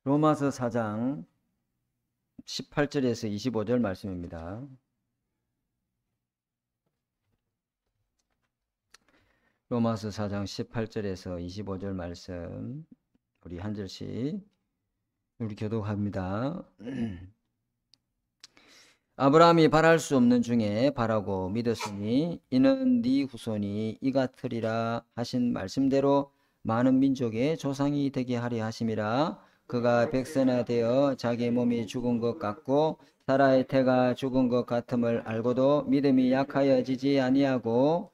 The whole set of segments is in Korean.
로마서 4장 18절에서 25절 말씀입니다. 로마서 4장 18절에서 25절 말씀 우리 한 절씩 우리 교독합니다. 아브라함이 바랄 수 없는 중에 바라고 믿었으니 이는 네 후손이 이 같으리라 하신 말씀대로 많은 민족의 조상이 되게 하려 하심이라. 그가 백세나 자기 몸이 죽은 것 같고 사라의 태가 죽은 것 같음을 알고도 믿음이 약하여지지 아니하고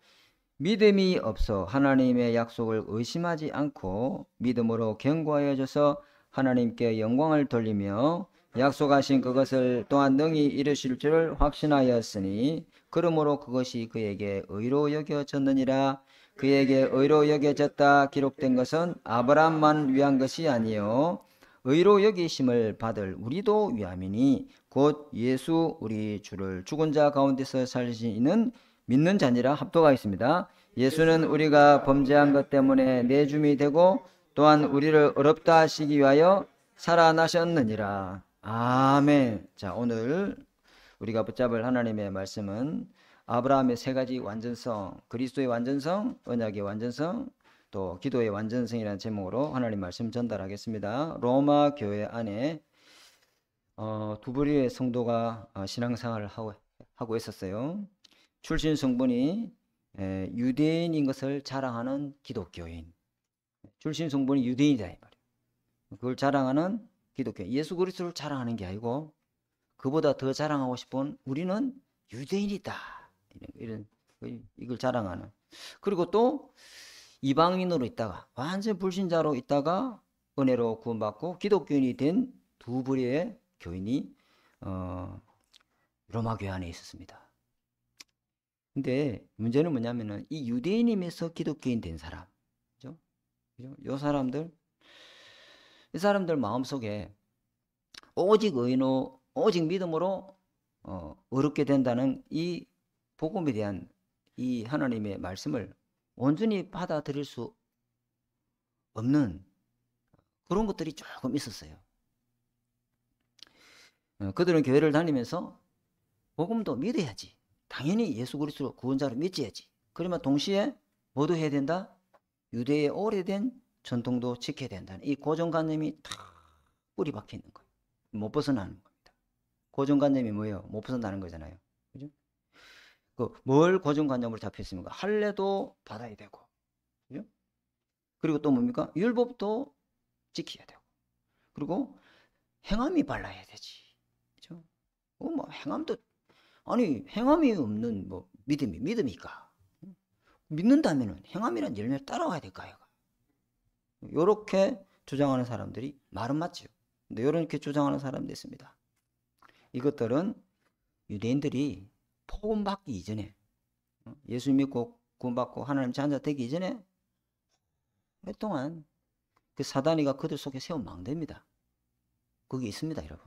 믿음이 없어 하나님의 약속을 의심하지 않고 믿음으로 견고하여져서 하나님께 영광을 돌리며 약속하신 그것을 또한 능히 이루실 줄 확신하였으니 그러므로 그것이 그에게 의로 여겨졌느니라. 그에게 의로 여겨졌다 기록된 것은 아브라함만 위한 것이 아니요 의로 여기심을 받을 우리도 위함이니 곧 예수 우리 주를 죽은 자 가운데서 살리신 이는 믿는 자니라. 합독하겠습니다. 예수는 우리가 범죄한 것 때문에 내줌이 되고 또한 우리를 의롭다 하시기 위하여 살아나셨느니라. 아멘. 자, 오늘 우리가 붙잡을 하나님의 말씀은 아브라함의 세 가지 완전성, 그리스도의 완전성, 언약의 완전성, 또 기도의 완전성이라는 제목으로 하나님 말씀 전달하겠습니다. 로마 교회 안에 두 부류의 성도가 신앙생활을 하고 있었어요. 출신 성분이 유대인인 것을 자랑하는 기독교인, 출신 성분이 유대인이다 이 말이에요. 그걸 자랑하는 기독교, 예수 그리스도를 자랑하는 게 아니고 그보다 더 자랑하고 싶은 우리는 유대인이다, 이걸 자랑하는. 그리고 또 이방인으로 있다가 완전 불신자로 있다가 은혜로 구원받고 기독교인이 된 두 부류의 교인이 로마 교회 안에 있었습니다. 근데 문제는 뭐냐면은 이 유대인임에서 기독교인 된 사람, 그죠? 이 사람들 마음속에 오직 의로, 오직 믿음으로 어렵게 된다는 이 복음에 대한 이 하나님의 말씀을 온전히 받아들일 수 없는 그런 것들이 조금 있었어요. 그들은 교회를 다니면서 복음도 믿어야지, 당연히 예수 그리스도 구원자로 믿어야지, 그러면 동시에 뭐도 해야 된다? 유대의 오래된 전통도 지켜야 된다는 이 고정관념이 다 뿌리 박혀 있는 거예요. 못 벗어나는 겁니다. 고정관념이 뭐예요? 못 벗어나는 거잖아요. 그죠? 뭘 고정관념으로 잡혔습니까? 할례도 받아야 되고, 그죠? 그리고 또 뭡니까? 율법도 지켜야 되고, 그리고 행함이 발라야 되지, 그죠? 뭐 행함도, 아니 행함이 없는 뭐 믿음이까? 믿는다면은 행함이란 열매를 따라와야 될까요? 이렇게 주장하는 사람들이 말은 맞죠. 근데 이렇게 주장하는 사람도 있습니다. 이것들은 유대인들이 복음 받기 이전에, 예수 믿고 구원받고 하나님 자녀 되기 이전에 오랫동안 그 사단이가 그들 속에 세운 망대입니다. 거기 있습니다, 여러분.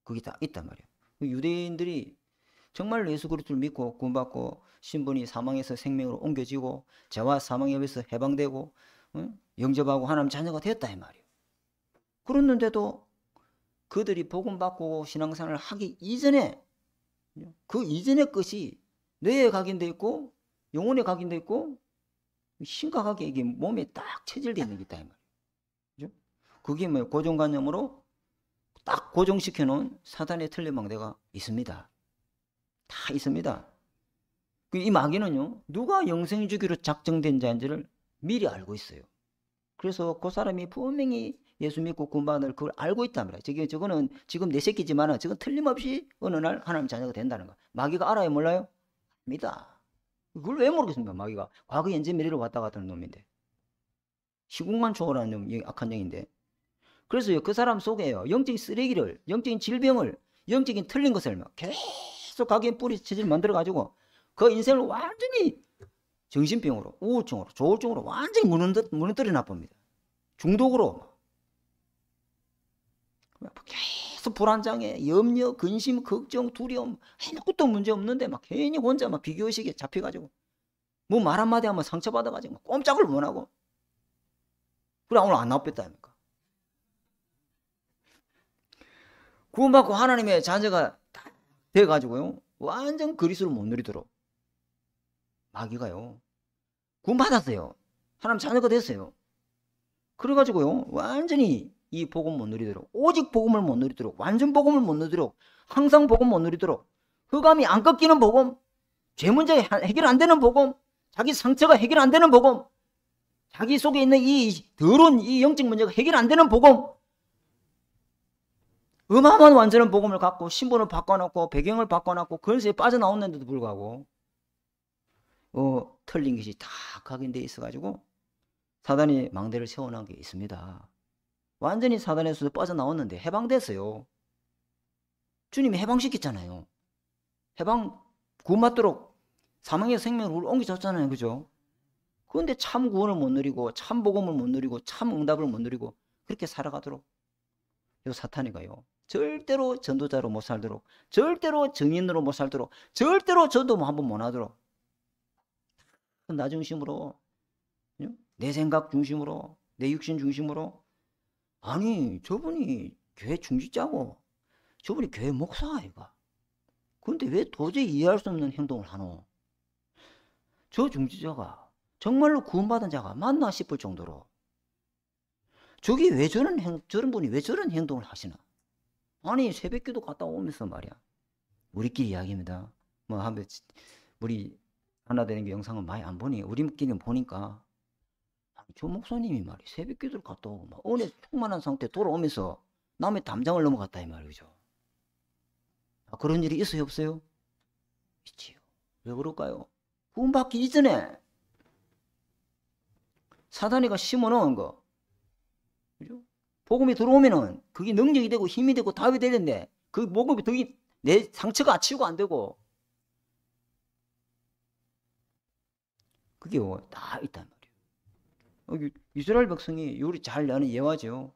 거기 다 있단 말이에요. 유대인들이 정말로 예수 그리스도를 믿고 구원받고 신분이 사망에서 생명으로 옮겨지고 죄와 사망에 의해서 해방되고 영접하고 하나님 자녀가 되었다 이 말이에요. 그랬는데도 그들이 복음 받고 신앙생활을 하기 이전에, 그 이전의 것이 뇌에 각인되어 있고 영혼에 각인되어 있고 심각하게 이게 몸에 딱 체질되어 있는 게 있다 이 말이에요. 그게 뭐 고정관념으로 딱 고정시켜 놓은 사단의 틀린 망대가 있습니다. 다 있습니다. 이 마귀는요, 누가 영생 주기로 작정된 자인지를 미리 알고 있어요. 그래서 그 사람이 분명히 예수 믿고 구원받을 그걸 알고 있단 말이에요. 저거는 지금 내 새끼지만 저건 틀림없이 어느 날 하나님 자녀가 된다는 거. 마귀가 알아요, 몰라요? 압니다. 그걸 왜 모르겠습니까? 마귀가 과거, 현재, 미래로 왔다 갔다 하는 놈인데, 시공간 초월하는 놈이 악한 영인데. 그래서 그 사람 속에요, 영적인 쓰레기를, 영적인 질병을, 영적인 틀린 것을 계속 가게 뿌리 체질 만들어 가지고 그 인생을 완전히 정신병으로, 우울증으로, 조울증으로 완전히 무너뜨려 놔봅니다. 중독으로 계속 불안장애, 염려, 근심, 걱정, 두려움, 아무것도 문제 없는데 막 괜히 혼자 막 비교의식에 잡혀가지고 뭐 말 한마디 하면 상처받아가지고 꼼짝을 못하고. 그래 오늘 안 나왔겠다 아닙니까? 구원받고 하나님의 자녀가 딱 돼가지고요. 완전 그리스도를 못 누리도록 마귀가요. 구원받았어요. 하나님 자녀가 됐어요. 그래가지고요. 완전히 이 복음 못 누리도록, 오직 복음을 못 누리도록, 완전 복음을 못 누리도록, 항상 복음 못 누리도록, 흑암이 안 꺾이는 복음, 죄 문제가 해결 안 되는 복음, 자기 상처가 해결 안 되는 복음, 자기 속에 있는 이 더러운 이 영적 문제가 해결 안 되는 복음, 어마어마한 완전한 복음을 갖고 신분을 바꿔놓고 배경을 바꿔놓고 권세에 빠져나왔는데도 불구하고 틀린 것이 다 각인되어 있어가지고 사단이 망대를 세워놓은 게 있습니다. 완전히 사단에서 빠져나왔는데 해방됐어요. 주님이 해방시켰잖아요. 해방 구원받도록 사망의 생명을 옮겨줬잖아요. 그죠? 그런데 참 구원을 못 누리고 참 복음을 못 누리고 참 응답을 못 누리고 그렇게 살아가도록 요 사탄이가요. 절대로 전도자로 못 살도록, 절대로 정인으로 못 살도록, 절대로 전도 한번 못 하도록 나 중심으로, 내 생각 중심으로, 내 육신 중심으로, 아니 저분이 교회 중직자고 저분이 교회 목사 아이가. 그런데 왜 도저히 이해할 수 없는 행동을 하노? 저 중직자가 정말로 구원받은 자가 맞나 싶을 정도로 저기 왜 저런 분이 왜 저런 행동을 하시나? 아니 새벽기도 갔다 오면서 말이야. 우리끼리 이야기입니다. 뭐 한번 우리 하나 되는 게 영상은 많이 안 보니 우리끼리 보니까 저 목사님이 말이 새벽기도를 갔다 오고 막 은혜 충만한 상태 돌아오면서 남의 담장을 넘어갔다 이 말이죠. 그런 일이 있어요 없어요? 있지요. 왜 그럴까요? 구원받기 이전에 사단이가 심어놓은 거, 그죠? 복음이 들어오면은 그게 능력이 되고 힘이 되고 답이 되는데 그 복음이 내 상처가 치유가 안 되고 그게 다 있단 말이에요. 이스라엘 백성이 우리 잘 아는 예화죠.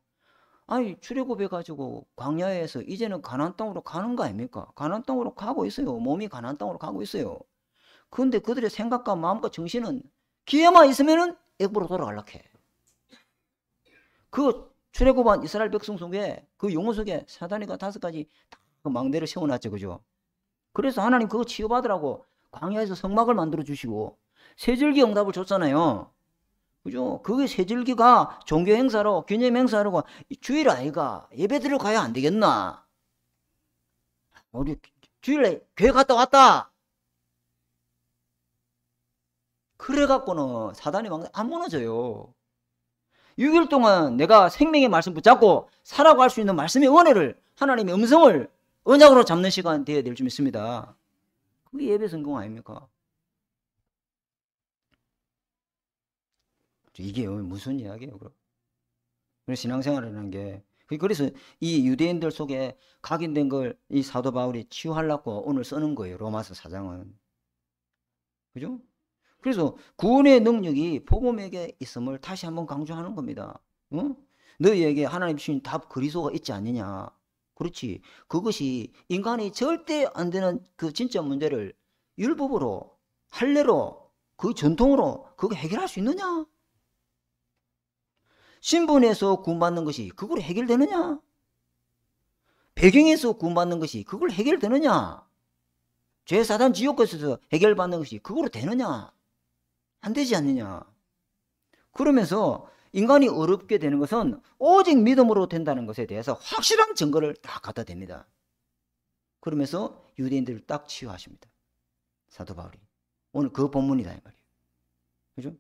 아니 출애굽해가지고 광야에서 이제는 가나안 땅으로 가는 거 아닙니까? 가나안 땅으로 가고 있어요. 몸이 가나안 땅으로 가고 있어요. 그런데 그들의 생각과 마음과 정신은 기회만 있으면은 애굽으로 돌아가려고 해. 그 출애굽한 이스라엘 백성 속에 그 영혼 속에 사단이가 5가지 다 그 망대를 세워놨죠. 그죠? 그래서 하나님 그거 치유받으라고 광야에서 성막을 만들어 주시고 세절기 응답을 줬잖아요. 그죠? 그게 세절기가 종교 행사로 기념 행사로 주일 아이가 예배 드리러 가야 안 되겠나? 우리 주일에 교회 갔다 왔다. 그래갖고는 사단이 막 안 무너져요. 6일 동안 내가 생명의 말씀 붙잡고 살아갈 수 있는 말씀의 은혜를 하나님의 음성을 언약으로 잡는 시간 되어야 될 줄 믿습니다. 그게 예배 성공 아닙니까? 이게 무슨 이야기예요? 그럼 신앙생활이라는 게 그래서 이 유대인들 속에 각인된 걸 이 사도 바울이 치유하려고 오늘 쓰는 거예요. 로마서 4장은. 그죠? 그래서 구원의 능력이 복음에게 있음을 다시 한번 강조하는 겁니다. 너희에게 하나님 주신 답 그리스도가 있지 않느냐. 그렇지. 그것이 인간이 절대 안 되는 그 진짜 문제를 율법으로 할례로 그 전통으로 그거 해결할 수 있느냐? 신분에서 구원받는 것이 그걸 해결되느냐? 배경에서 구원받는 것이 그걸 해결되느냐? 죄 사단 지옥에서 해결받는 것이 그거로 되느냐? 안 되지 않느냐? 그러면서 인간이 어렵게 되는 것은 오직 믿음으로 된다는 것에 대해서 확실한 증거를 딱 갖다 댑니다. 그러면서 유대인들을 딱 치유하십니다. 사도 바울이. 오늘 그 본문이다 이 말이에요. 그죠?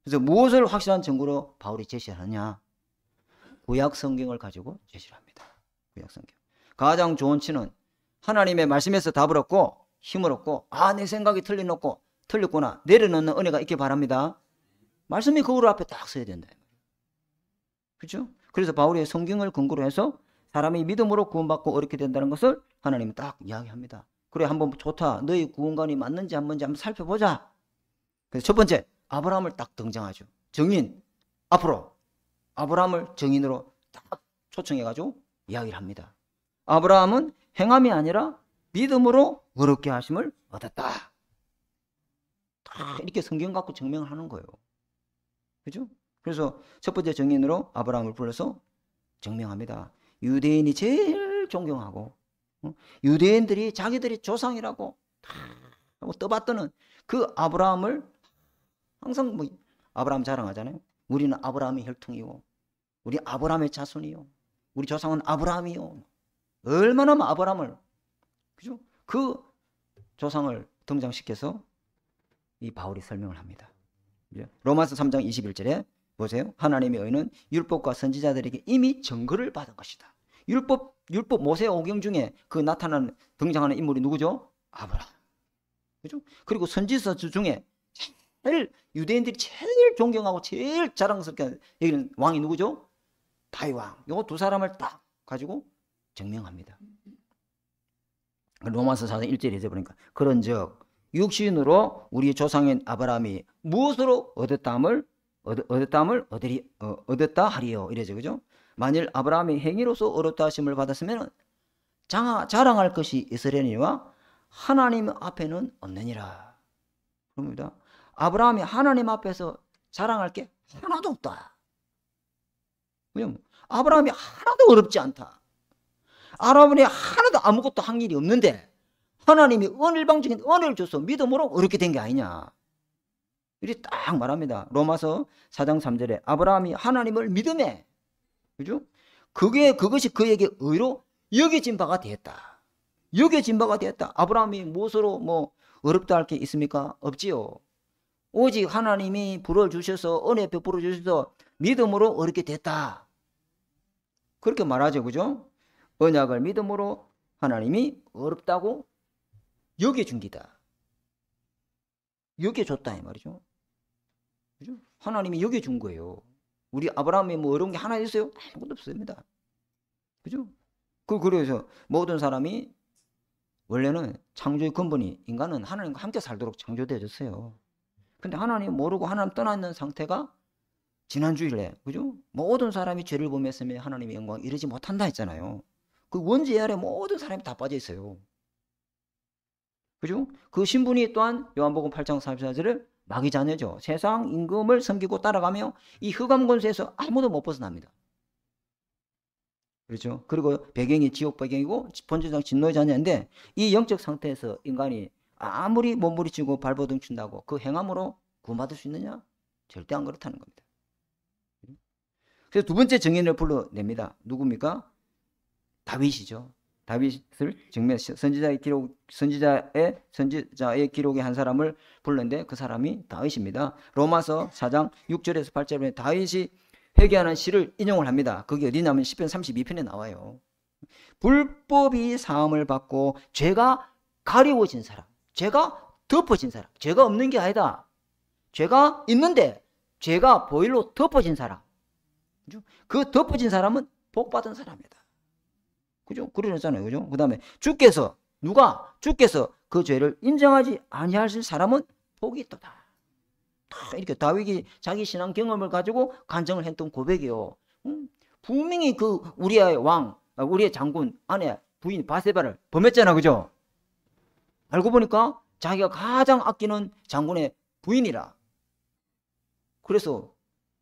그래서 무엇을 확실한 증거로 바울이 제시하느냐? 구약 성경을 가지고 제시를 합니다. 구약 성경. 가장 좋은 치는 하나님의 말씀에서 답을 얻고 힘을 얻고 내 생각이 틀렸구나 내려놓는 은혜가 있길 바랍니다. 말씀이 거울 앞에 딱 서야 된다. 그렇죠? 그래서 바울이 성경을 근거로 해서 사람이 믿음으로 구원받고 어렵게 된다는 것을 하나님은 딱 이야기합니다. 그래 한번 좋다. 너희 구원관이 맞는지 안 맞는지 한번 살펴보자. 그래서 첫 번째 아브라함을 딱 등장하죠. 정인. 앞으로 아브라함을 정인으로 딱 초청해가지고 이야기를 합니다. 아브라함은 행함이 아니라 믿음으로 어렵게 하심을 얻었다. 다 이렇게 성경 갖고 증명을 하는 거예요. 그죠? 그래서 첫 번째 정인으로 아브라함을 불러서 증명합니다. 유대인이 제일 제일 존경하고 유대인들이 자기들이 조상이라고 다 떠받드는 그 아브라함을 항상 뭐 아브라함 자랑하잖아요. 우리는 아브라함의 혈통이요, 우리 아브라함의 자손이요, 우리 조상은 아브라함이요. 얼마나 아브라함을, 그죠? 그 조상을 등장시켜서 이 바울이 설명을 합니다. 로마서 3장 21절에 보세요. 하나님의 의는 율법과 선지자들에게 이미 증거를 받은 것이다. 율법 모세 오경 중에 그 나타나는 등장하는 인물이 누구죠? 아브라함. 그죠? 그리고 선지서 중에 제일 유대인들이 제일 존경하고 제일 자랑스럽게 여기는 왕이 누구죠? 다윗 왕. 요 두 사람을 딱 가지고 증명합니다. 로마서 4장 1절에 보니까 그런즉 육신으로 우리 조상인 아브라함이 무엇으로 얻었다함을 얻었다 하리요. 이래죠. 그죠? 만일 아브라함이 행위로서 얻었다 하심을 받았으면 자랑할 것이 있으려니와 하나님 앞에는 없느니라. 그럽니다. 아브라함이 하나님 앞에서 자랑할 게 하나도 없다. 왜냐면 아브라함이 하나도 어렵지 않다. 아브라함이 하나도 아무것도 한 일이 없는데 하나님이 일방적인 은혜를 줘서 믿음으로 어렵게 된 게 아니냐. 이렇게 딱 말합니다. 로마서 4장 3절에 아브라함이 하나님을 믿음에, 그죠? 그것이 그에게 의로 여겨진 바가 되었다. 여겨진 바가 되었다. 아브라함이 무엇으로 뭐 어렵다 할 게 있습니까? 없지요. 오직 하나님이 불어주셔서 은혜 베풀어 주셔서 믿음으로 어렵게 됐다. 그렇게 말하죠. 그죠? 언약을 믿음으로 하나님이 어렵다고 여겨준 기다. 여겨줬다 이 말이죠. 그죠? 하나님이 여겨준 거예요. 우리 아브라함이 뭐 어려운 게 하나 있어요? 아무것도 없습니다. 그죠? 그래서 모든 사람이 원래는 창조의 근본이 인간은 하나님과 함께 살도록 창조되어졌어요. 근데 하나님 모르고 하나님 떠나 있는 상태가 지난주일에, 그죠? 모든 사람이 죄를 범했으며 하나님의 영광 이르지 못한다 했잖아요. 그 원죄 아래 모든 사람이 다 빠져 있어요. 그죠? 그 신분이 또한 요한복음 8장 44절에 마귀 자녀죠. 세상 임금을 섬기고 따라가며 이 흑암 권세에서 아무도 못 벗어납니다. 그렇죠? 그리고 배경이 지옥 배경이고 본질상 진노의 자녀인데 이 영적 상태에서 인간이 아무리 몸부림치고 발버둥 친다고 그 행함으로 구원받을 수 있느냐? 절대 안 그렇다는 겁니다. 그래서 두 번째 증인을 불러냅니다. 누굽니까? 다윗이죠. 다윗을 증명, 선지자의 기록의 한 사람을 불렀는데 그 사람이 다윗입니다. 로마서 4장 6절에서 8절에 다윗이 회개하는 시를 인용을 합니다. 그게 어디냐면 시편 32편에 나와요. 불법이 사함을 받고 죄가 가리워진 사람, 죄가 덮어진 사람, 죄가 없는 게 아니다. 죄가 있는데 죄가 보일로 덮어진 사람, 그 덮어진 사람은 복받은 사람이다. 그죠? 그러잖아요. 그죠? 그 다음에 주께서 그 죄를 인정하지 아니하실 사람은 복이 있도다. 이렇게 다윗이 자기 신앙 경험을 가지고 간증을 했던 고백이요. 분명히 그 우리의 왕, 우리의 장군 아내 부인 바세바를 범했잖아. 그죠? 알고 보니까 자기가 가장 아끼는 장군의 부인이라. 그래서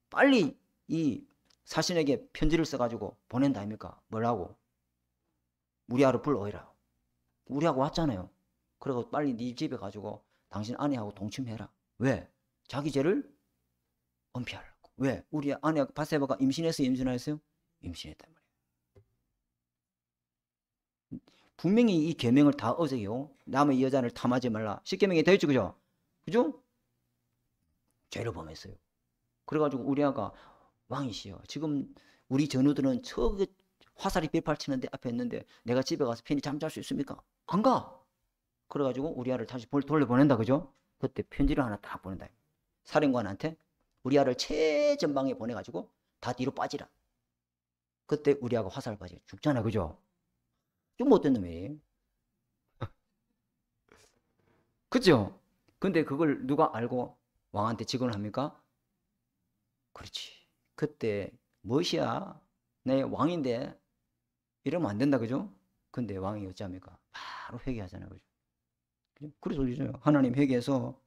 빨리 이 사신에게 편지를 써가지고 보낸다 아닙니까? 뭐라고? 우리아를 불러오이라. 우리하고 왔잖아요. 그리고 빨리 네 집에 가지고 당신 아내하고 동침해라. 왜? 자기 죄를 은폐하려고. 왜? 우리 아내 바세바가 임신했어요? 임신했어요? 임신했단 말이에요. 분명히 이 계명을 다 어겨요. 남의 여자를 탐하지 말라. 10계명이 되어 있죠. 그죠? 그죠? 죄를 범했어요. 그래가지고 우리아가 왕이시여. 지금 우리 전우들은 저 화살이 빗발치는데 앞에 있는데 내가 집에 가서 편히 잠잘 수 있습니까? 안 가. 그래가지고 우리아를 다시 돌려보낸다. 그죠? 그때 편지를 하나 딱 보낸다. 사령관한테 우리아를 최전방에 보내가지고 다 뒤로 빠지라. 그때 우리아가 화살 빠져 죽잖아. 그죠? 좀 못된 놈이에요. 그죠? 근데 그걸 누가 알고 왕한테 직언을 합니까? 그렇지. 그때 무엇이야? 내 왕인데 이러면 안 된다. 그죠? 근데 왕이 어찌합니까? 바로 회개하잖아요. 그죠? 그래서 그죠? 하나님 회개해서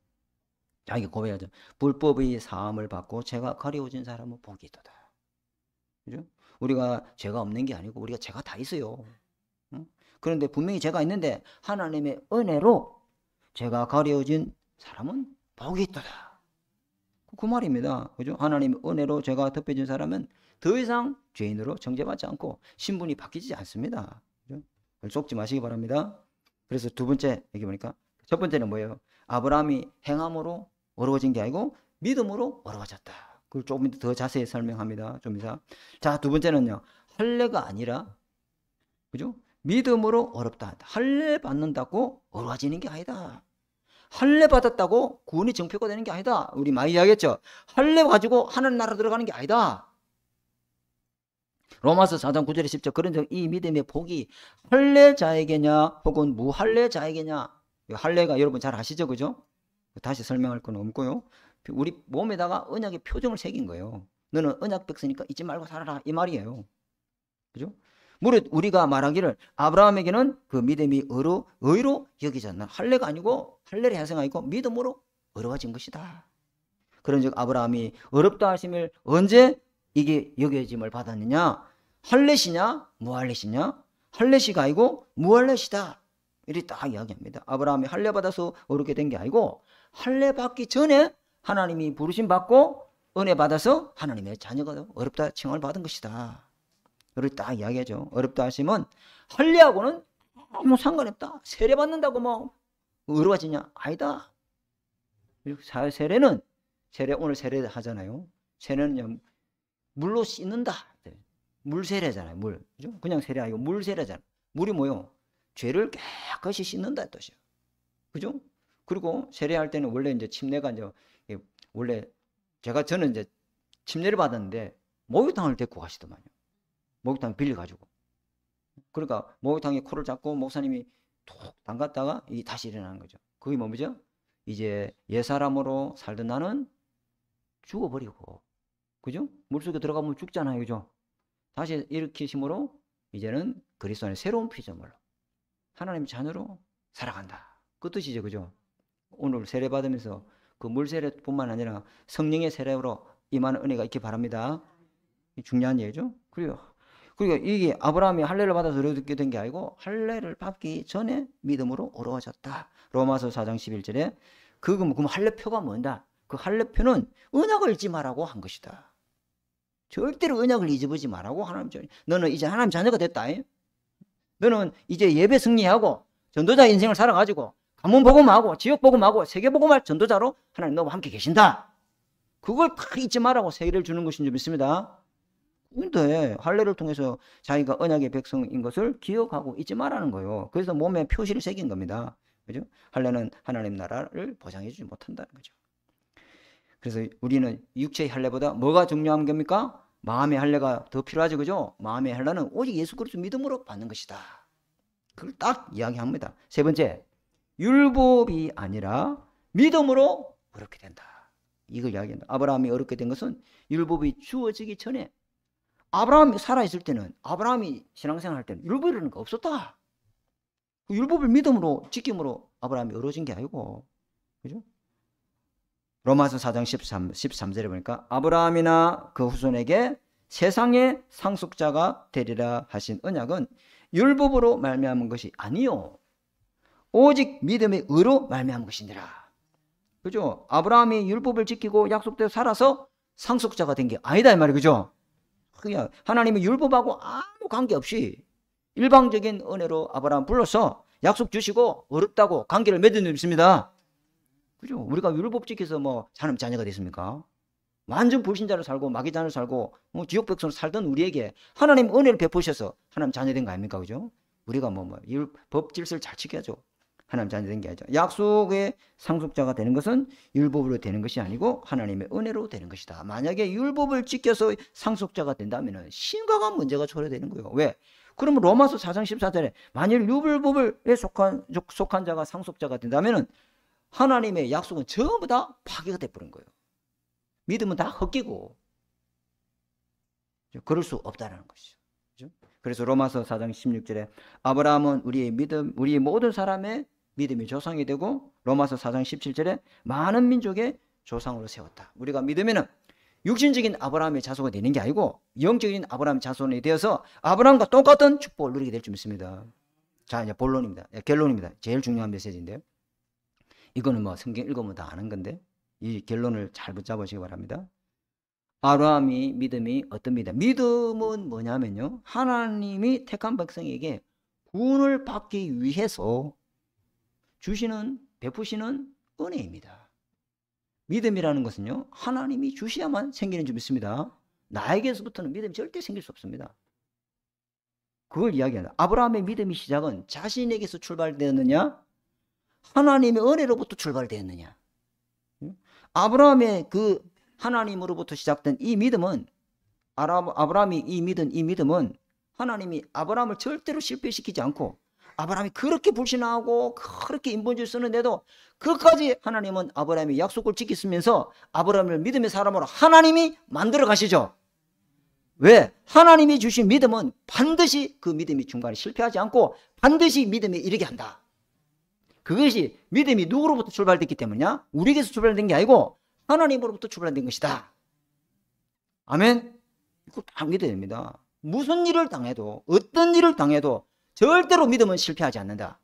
자기가 고백하죠. 불법의 사함을 받고 죄가 가려워진 사람은 복이 있도다. 그죠? 우리가 죄가 없는 게 아니고 우리가 죄가 다 있어요. 그런데 분명히 죄가 있는데 하나님의 은혜로 죄가 가려진 사람은 복이 있도다. 그 말입니다. 그죠? 하나님의 은혜로 죄가 덮여진 사람은 더 이상 죄인으로 정죄받지 않고 신분이 바뀌지 않습니다. 그죠? 속지 마시기 바랍니다. 그래서 두 번째 여기 보니까 첫 번째는 뭐예요? 아브라함이 행함으로 어려워진 게 아니고 믿음으로 어려워졌다. 그걸 조금 더 자세히 설명합니다. 좀 이상. 자, 두 번째는요. 할례가 아니라 그죠? 믿음으로 어렵다. 할례 받는다고 어려워지는 게 아니다. 할례 받았다고 구원이 정표가 되는 게 아니다. 우리 많이 이야기했죠. 할례 가지고 하나님 나라 들어가는 게 아니다. 로마서 4장 9절에 10절 그런 이 믿음의 복이 할례자에게냐 혹은 무할례자에게냐. 할례가 여러분 잘 아시죠? 그죠? 다시 설명할 건 없고요. 우리 몸에다가 언약의 표정을 새긴 거예요. 너는 언약 백성이니까 잊지 말고 살아라 이 말이에요. 그죠? 무릇 우리가 말하기를 아브라함에게는 그 믿음이 의로 여기지 않나. 할례가 아니고 할례를 해서가 아니고 믿음으로 어려워진 것이다. 그런즉 아브라함이 어렵다 하심을 언제 이게 여겨짐을 받았느냐? 할례시냐 무할례시냐? 할례시가 아니고 무할례시다. 이렇게 딱 이야기합니다. 아브라함이 할례 받아서 어렵게 된 게 아니고 할례 받기 전에 하나님이 부르심 받고 은혜 받아서 하나님의 자녀가 어렵다 칭을 받은 것이다. 이렇게 딱 이야기하죠. 어렵다 하시면 할례하고는 아무 상관없다. 세례 받는다고 뭐 어려워지냐? 아니다. 세례는 오늘 세례 하잖아요. 세례는 물로 씻는다. 물 세례잖아요. 물. 그죠? 그냥 세례 아니고 물 세례잖아요. 물이 뭐요? 죄를 깨끗이 씻는다 뜻이에요. 그죠? 그리고 세례할 때는 원래 이제 침례가 이제 원래 저는 이제 침례를 받았는데 목욕탕을 데리고 가시더만요. 목욕탕 빌려가지고. 그러니까 목욕탕에 코를 잡고 목사님이 톡 담갔다가 다시 일어나는 거죠. 그게 뭐죠? 이제 옛사람으로 살던 나는 죽어버리고. 그죠? 물속에 들어가면 죽잖아요. 그죠? 다시 일으키심으로 이제는 그리스도 안에 새로운 피조물로 하나님 자녀로 살아간다. 그 뜻이죠. 그죠? 오늘 세례 받으면서 그 물세례뿐만 아니라 성령의 세례로 임하는 은혜가 있기 바랍니다. 중요한 얘기죠. 그리고 이게 아브라함이 할례를 받아서 어렵게 된 게 아니고 할례를 받기 전에 믿음으로 어려워졌다. 로마서 4장 11절에 그럼 할례표가 뭔다? 그 할례표는 언약을 잊지 말라고 한 것이다. 절대로 언약을 잊어보지 말라고 하나님 너는 이제 하나님 자녀가 됐다. 너는 이제 예배 승리하고 전도자 인생을 살아가지고 가문 복음하고 지역 복음하고 세계 복음할 전도자로 하나님 너와 함께 계신다. 그걸 다 잊지 말라고 세례를 주는 것인 줄 믿습니다. 근데 할례를 통해서 자기가 언약의 백성인 것을 기억하고 잊지 말라는 거예요. 그래서 몸에 표시를 새긴 겁니다. 그죠? 할례는 하나님 나라를 보장해 주지 못한다는 거죠. 그래서 우리는 육체의 할례보다 뭐가 중요한 겁니까? 마음의 할례가 더 필요하죠. 그죠? 마음의 할례는 오직 예수 그리스도 믿음으로 받는 것이다. 그걸 딱 이야기합니다. 세 번째, 율법이 아니라 믿음으로 어렵게 된다. 이걸 이야기한다. 아브라함이 어렵게 된 것은 율법이 주어지기 전에 아브라함이 살아있을 때는 아브라함이 신앙생활 할 때는 율법이라는 거 없었다. 그 율법을 믿음으로 지킴으로 아브라함이 어려워진 게 아니고 그죠? 로마서 4장 13절에 보니까 아브라함이나 그 후손에게 세상의 상속자가 되리라 하신 언약은 율법으로 말미암은 것이 아니요 오직 믿음의 의로 말미암은 것이니라. 그죠? 아브라함이 율법을 지키고 약속대로 살아서 상속자가 된 게 아니다 이 말이에요. 그죠? 그냥 하나님이 율법하고 아무 관계없이 일방적인 은혜로 아브라함 불러서 약속 주시고 어렵다고 관계를 맺은 일 있습니다. 그죠? 우리가 율법 지켜서 뭐 하나님 자녀가 됐습니까? 완전 불신자로 살고 마귀자로 살고 지옥 백성으로 살던 우리에게 하나님 은혜를 베푸셔서 하나님 자녀된 거 아닙니까? 그죠? 우리가 법 질서를 잘 지켜야죠. 하나님 자녀된 게 아니죠. 약속의 상속자가 되는 것은 율법으로 되는 것이 아니고 하나님의 은혜로 되는 것이다. 만약에 율법을 지켜서 상속자가 된다면 심각한 문제가 초래되는 거예요. 왜? 그러면 로마서 4장 14절에 만일 율법에 속한 자가 상속자가 된다면 하나님의 약속은 전부 다 파괴가 돼버린 거예요. 믿음은 다 헛기고 그럴 수 없다는 것이죠. 그렇죠? 그래서 로마서 4장 16절에 아브라함은 우리의 모든 사람의 믿음이 조상이 되고 로마서 4장 17절에 많은 민족의 조상으로 세웠다. 우리가 믿으면은 육신적인 아브라함의 자손이 되는 게 아니고 영적인 아브라함 자손이 되어서 아브라함과 똑같은 축복을 누리게 될 줄 믿습니다. 자, 이제 본론입니다. 결론입니다. 제일 중요한 메시지인데요. 이거는 뭐 성경 읽으면 다 아는 건데 이 결론을 잘 붙잡으시기 바랍니다. 아브라함이 믿음이 어떤 믿음? 믿음은 뭐냐면요. 하나님이 택한 백성에게 구원을 받기 위해서 주시는 베푸시는 은혜입니다. 믿음이라는 것은요. 하나님이 주셔야만 생기는 줄 믿습니다. 나에게서부터는 믿음이 절대 생길 수 없습니다. 그걸 이야기한다. 아브라함의 믿음의 시작은 자신에게서 출발되었느냐? 하나님의 은혜로부터 출발되었느냐? 아브라함의 그 하나님으로부터 시작된 이 믿음은 아브라함이 믿은 이 믿음은 하나님이 아브라함을 절대로 실패시키지 않고 아브라함이 그렇게 불신하고 그렇게 인본주의 쓰는데도 끝까지 하나님은 아브라함의 약속을 지키면서 아브라함을 믿음의 사람으로 하나님이 만들어 가시죠. 왜? 하나님이 주신 믿음은 반드시 그 믿음이 중간에 실패하지 않고 반드시 믿음에 이르게 한다. 그것이 믿음이 누구로부터 출발됐기 때문이냐? 우리에게서 출발된 게 아니고 하나님으로부터 출발된 것이다. 아멘? 이거 딱 믿어야 됩니다. 무슨 일을 당해도 어떤 일을 당해도 절대로 믿음은 실패하지 않는다.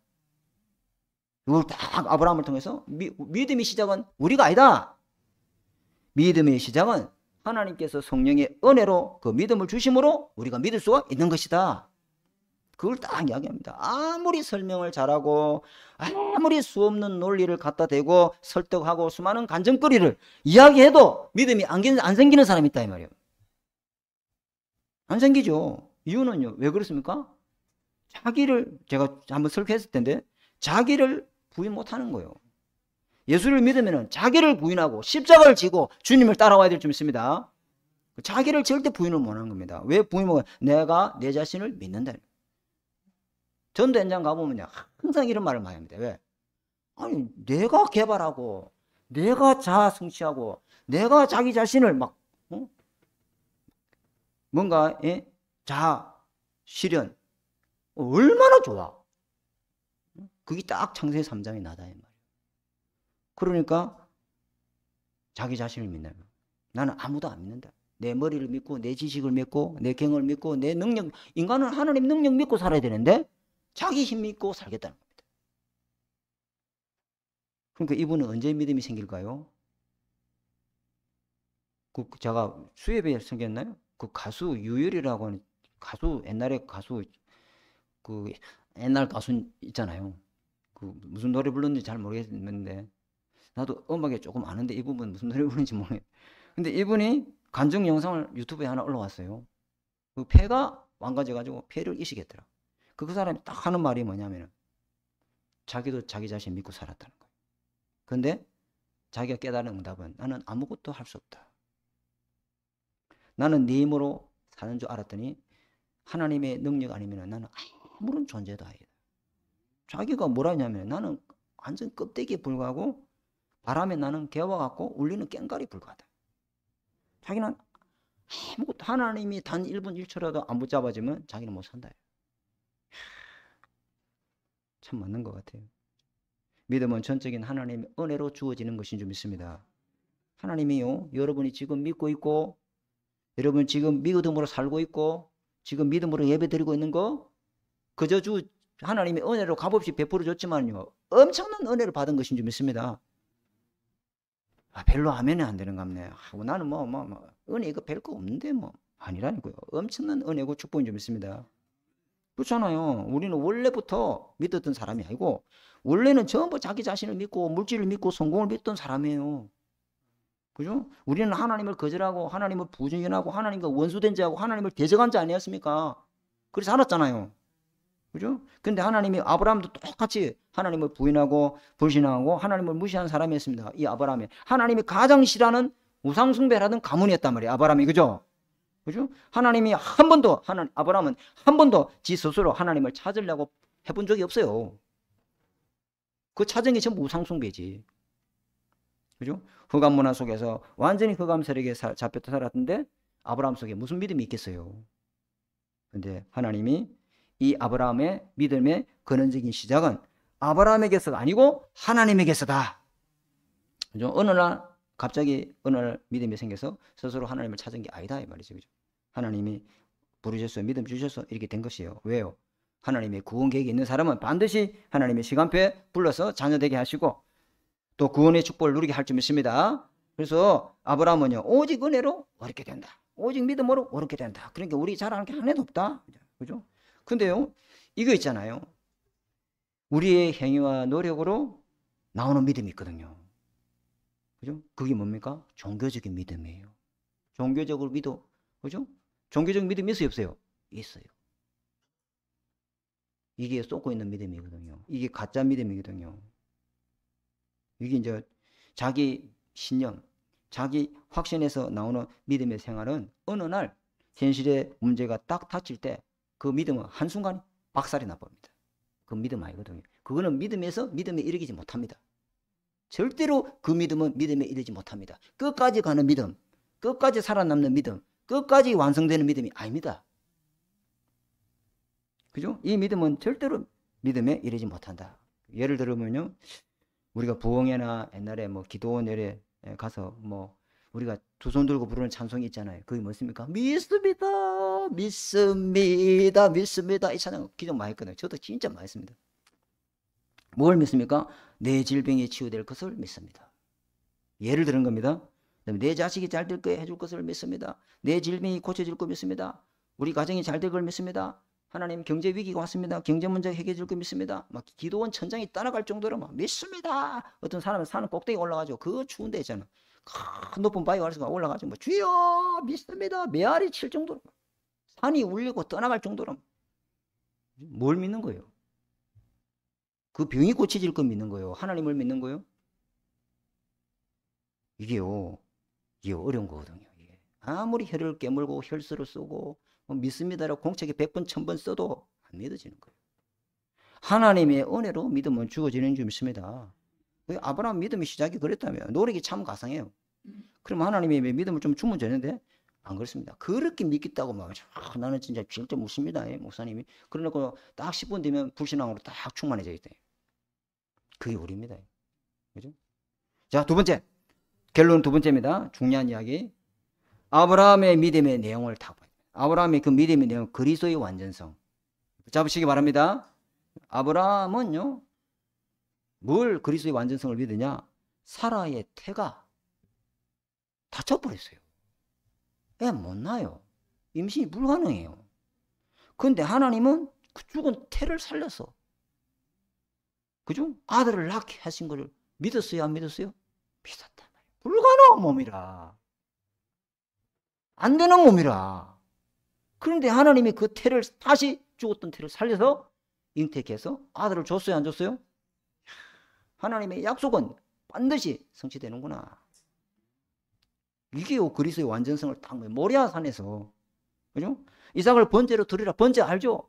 이걸 딱 아브라함을 통해서 믿음의 시작은 우리가 아니다. 믿음의 시작은 하나님께서 성령의 은혜로 그 믿음을 주심으로 우리가 믿을 수가 있는 것이다. 그걸 딱 이야기합니다. 아무리 설명을 잘하고 아무리 수없는 논리를 갖다 대고 설득하고 수많은 간증거리를 이야기해도 믿음이 안 생기는 사람이 있다 이 말이에요. 안 생기죠. 이유는요. 왜 그렇습니까? 자기를 제가 한번 설교했을 텐데 자기를 부인 못하는 거예요. 예수를 믿으면 자기를 부인하고 십자가를 지고 주님을 따라와야 될 줄 믿습니다. 자기를 절대 부인을 못하는 겁니다. 왜 부인 못하는 거예요? 내가 내 자신을 믿는다. 전도 현장 가보면요. 항상 이런 말을 많이 합니다. 왜? 아니 내가 개발하고 내가 자아 성취하고 내가 자기 자신을 막 뭔가 자아 실현 얼마나 좋아. 그게 딱 창세기 3장에 나다 이 말이에요. 그러니까 자기 자신을 믿는 거예요. 나는 아무도 안 믿는다. 내 머리를 믿고 내 지식을 믿고 내 경험을 믿고 내 능력, 인간은 하나님 능력 믿고 살아야 되는데 자기 힘 믿고 살겠다는 겁니다. 그러니까 이분은 언제 믿음이 생길까요? 제가 수협에 생겼나요? 그 가수 유열이라고 하는 가수, 옛날에 가수, 그 옛날 가수 있잖아요. 그 무슨 노래 불렀는지 잘 모르겠는데 나도 음악에 조금 아는데 이 부분 무슨 노래 부르는지 모르겠어요. 근데 이분이 간증 영상을 유튜브에 하나 올라왔어요. 그 폐가 망가져가지고 폐를 이식했더라. 그 사람이 딱 하는 말이 뭐냐면 자기도 자기 자신 믿고 살았다는 거예요. 근데 자기가 깨달은 응답은 나는 아무것도 할 수 없다. 나는 네 힘으로 사는 줄 알았더니 하나님의 능력 아니면 나는 아무런 존재도 아니다. 자기가 뭐라 했냐면 나는 완전 껍데기에 불과하고 바람에 나는 개와 같고 울리는 깽가리 불과하다. 자기는 아무것도 하나님이 단 1분 1초라도 안 붙잡아주면 자기는 못 산다. 참 맞는 것 같아요. 믿음은 전적인 하나님의 은혜로 주어지는 것인 줄 믿습니다. 하나님이요, 여러분이 지금 믿고 있고 여러분 지금 믿음으로 살고 있고 지금 믿음으로 예배드리고 있는 거 그저 주 하나님의 은혜로 값없이 베풀어 줬지만요 엄청난 은혜를 받은 것인 줄 믿습니다. 별로 하면 안 되는 갑네. 나는 은혜 이거 별거 없는데 아니라니까요. 엄청난 은혜고 축복인 줄 믿습니다. 그렇잖아요. 우리는 원래부터 믿었던 사람이 아니고 원래는 전부 자기 자신을 믿고 물질을 믿고 성공을 믿던 사람이에요. 그죠? 우리는 하나님을 거절하고 하나님을 부정하고 하나님과 원수된 자하고 하나님을 대적한 자 아니었습니까? 그래서 살았잖아요. 그죠? 근데 하나님이 아브라함도 똑같이 하나님을 부인하고 불신하고 하나님을 무시한 사람이었습니다. 이 아브라함이 하나님이 가장 싫어하는 우상숭배라는 가문이었단 말이에요. 아브라함이 그죠? 그죠? 하나님이 아브라함은 한 번도 지 스스로 하나님을 찾으려고 해본 적이 없어요. 그 찾은 게 전부 우상숭배지. 그죠? 흑암 문화 속에서 완전히 흑암 세력에 잡혀 살았는데 아브라함 속에 무슨 믿음이 있겠어요? 근데 하나님이 이 아브라함의 믿음의 근원적인 시작은 아브라함에게서가 아니고 하나님에게서다. 그죠? 어느 날 믿음이 생겨서 스스로 하나님을 찾은 게 아니다 이 말이죠. 그죠? 하나님이 부르셨어요. 믿음 주셔서 이렇게 된 것이에요. 왜요? 하나님의 구원 계획이 있는 사람은 반드시 하나님의 시간표에 불러서 자녀되게 하시고 또 구원의 축복을 누리게 할 줄 믿습니다. 그래서 아브라함은요, 오직 은혜로 어렵게 된다. 오직 믿음으로 어렵게 된다. 그러니까 우리 잘하는 게 하나도 없다. 그죠? 근데요, 이거 있잖아요. 우리의 행위와 노력으로 나오는 믿음이 있거든요. 그죠? 그게 뭡니까? 종교적인 믿음이에요. 종교적으로 믿어. 그죠? 종교적 믿음이 있어요, 없어요? 있어요. 이게 쏟고 있는 믿음이거든요. 이게 가짜 믿음이거든요. 이게 이제 자기 신념, 자기 확신에서 나오는 믿음의 생활은 어느 날 현실의 문제가 딱 닥칠 때 그 믿음은 한순간에 박살이 나버립니다. 그 믿음 아니거든요. 그거는 믿음에서 믿음에 이르지 못합니다. 절대로 그 믿음은 믿음에 이르지 못합니다. 끝까지 가는 믿음, 끝까지 살아남는 믿음, 끝까지 완성되는 믿음이 아닙니다. 그죠? 이 믿음은 절대로 믿음에 이르지 못한다. 예를 들면요, 우리가 부흥회나 옛날에 뭐 기도원 예배 가서 뭐 우리가 두 손 들고 부르는 찬송이 있잖아요. 그게 뭐습니까? 믿습니다, 믿습니다, 믿습니다. 이 찬양 기도 많이 했거든요. 저도 진짜 많이 했습니다. 뭘 믿습니까? 내 질병이 치유될 것을 믿습니다. 예를 들은 겁니다. 내 자식이 잘 될 거에 해줄 것을 믿습니다. 내 질병이 고쳐질 거 믿습니다. 우리 가정이 잘 될 걸 믿습니다. 하나님 경제 위기가 왔습니다. 경제 문제 해결해 줄 거 믿습니다. 막 기도원 천장이 따라갈 정도로 막 믿습니다. 어떤 사람은 산은 꼭대기 올라가지고 그 추운 데 있잖아. 큰 높은 바위 아래서 올라가지고 뭐 주여 믿습니다. 메아리 칠 정도로 산이 울리고 떠나갈 정도로 뭘 믿는 거예요? 그 병이 고쳐질 거 믿는 거예요? 하나님을 믿는 거예요? 이게 어려운 거거든요. 이게. 아무리 혀를 깨물고 혈서를 쓰고 믿습니다라고 공책에 100번 1000번 써도 안 믿어지는 거예요. 하나님의 은혜로 믿음은 주어지는 줄 믿습니다. 아브라함 믿음의 시작이 그랬다면 노력이 참 가상해요. 그럼 하나님의 믿음을 좀 주면 되는데 안 그렇습니다. 그렇게 믿겠다고 막 나는 진짜 믿습니다. 목사님이. 그러니까 딱 10분 되면 불신앙으로 딱 충만해져 있대. 그게 우리입니다. 그죠? 자, 두 번째. 결론 두 번째입니다. 중요한 이야기. 아브라함의 믿음의 내용을 다 봐요. 아브라함의 그 믿음의 내용, 그리스도의 완전성. 잡으시기 바랍니다. 아브라함은요, 뭘 그리스도의 완전성을 믿으냐? 사라의 태가 다쳐버렸어요. 애 못 낳아요. 임신이 불가능해요. 그런데 하나님은 그 죽은 태를 살려서, 그죠? 아들을 낳게 하신 것을 믿었어요? 안 믿었어요? 믿었단 말이에요. 불가능한 몸이라. 안 되는 몸이라. 그런데 하나님이 그 태를, 다시 죽었던 태를 살려서 잉태해서 아들을 줬어요? 안 줬어요? 하나님의 약속은 반드시 성취되는구나. 이게 그리스도의 완전성을 딱 모리아 산에서, 그죠? 이삭을 번제로 드리라. 번제 알죠?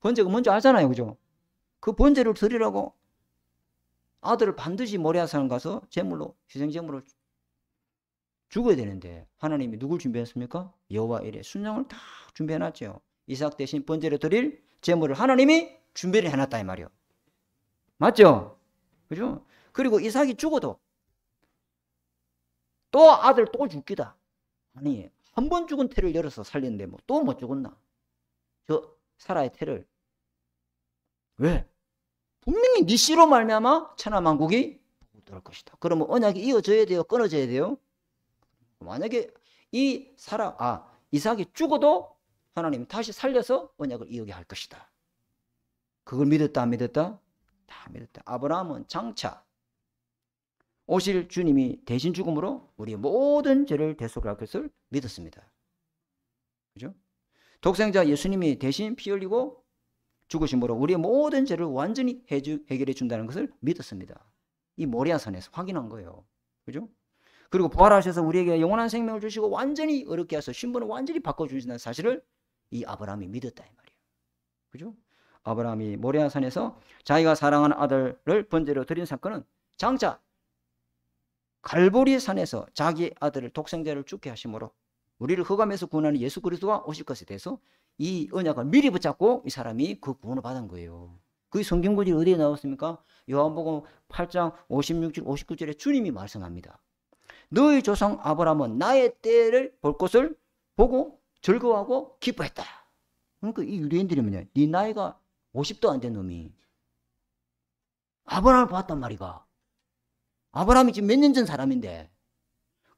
번제가 뭔지 알잖아요, 그죠? 그 번제를 드리라고 아들을 반드시 모리아 산 가서 제물로, 희생제물로 죽어야 되는데 하나님이 누굴 준비했습니까? 여호와 일에 순양을 다 준비해놨죠. 이삭 대신 번제를 드릴 제물을 하나님이 준비를 해놨다 이 말이요. 맞죠? 그죠? 그리고 이삭이 죽어도 또 아들 또 죽기다. 아니, 한 번 죽은 태를 열어서 살렸는데 뭐 또 못 죽었나? 저 사라의 태를. 왜? 분명히 네 씨로 말미암아 천하만국이 복될 것이다. 그러면 언약이 이어져야 돼요? 끊어져야 돼요? 만약에 이삭이 죽어도 하나님 다시 살려서 언약을 이어게 할 것이다. 그걸 믿었다 안 믿었다? 다 믿었다. 아브라함은 장차 오실 주님이 대신 죽음으로 우리의 모든 죄를 대속할 것을 믿었습니다. 그죠? 독생자 예수님이 대신 피 흘리고 죽으심으로 우리의 모든 죄를 완전히 해결해 준다는 것을 믿었습니다. 이 모리아산에서 확인한 거예요. 그죠? 그리고 부활하셔서 우리에게 영원한 생명을 주시고 완전히 어렵게 하셔서 신분을 완전히 바꿔주신다는 사실을 이 아브라함이 믿었다 이 말이에요. 그죠? 아브라함이 모리아산에서 자기가 사랑하는 아들을 번제로 드린 사건은 장차 갈보리 산에서 자기 아들을 독생자를 죽게 하심으로 우리를 흑암에서 구원하는 예수 그리스도가 오실 것에 대해서 이 언약을 미리 붙잡고 이 사람이 그 구원을 받은 거예요. 그 성경 구절이 어디에 나왔습니까? 요한복음 8장 56절 59절에 주님이 말씀합니다. 너희 조상 아브라함은 나의 때를 볼 것을 보고 즐거워하고 기뻐했다. 그러니까 이 유대인들이 뭐냐? 네 나이가 50도 안 된 놈이 아브라함을 봤단 말이가. 아브라함이 지금 몇 년 전 사람인데,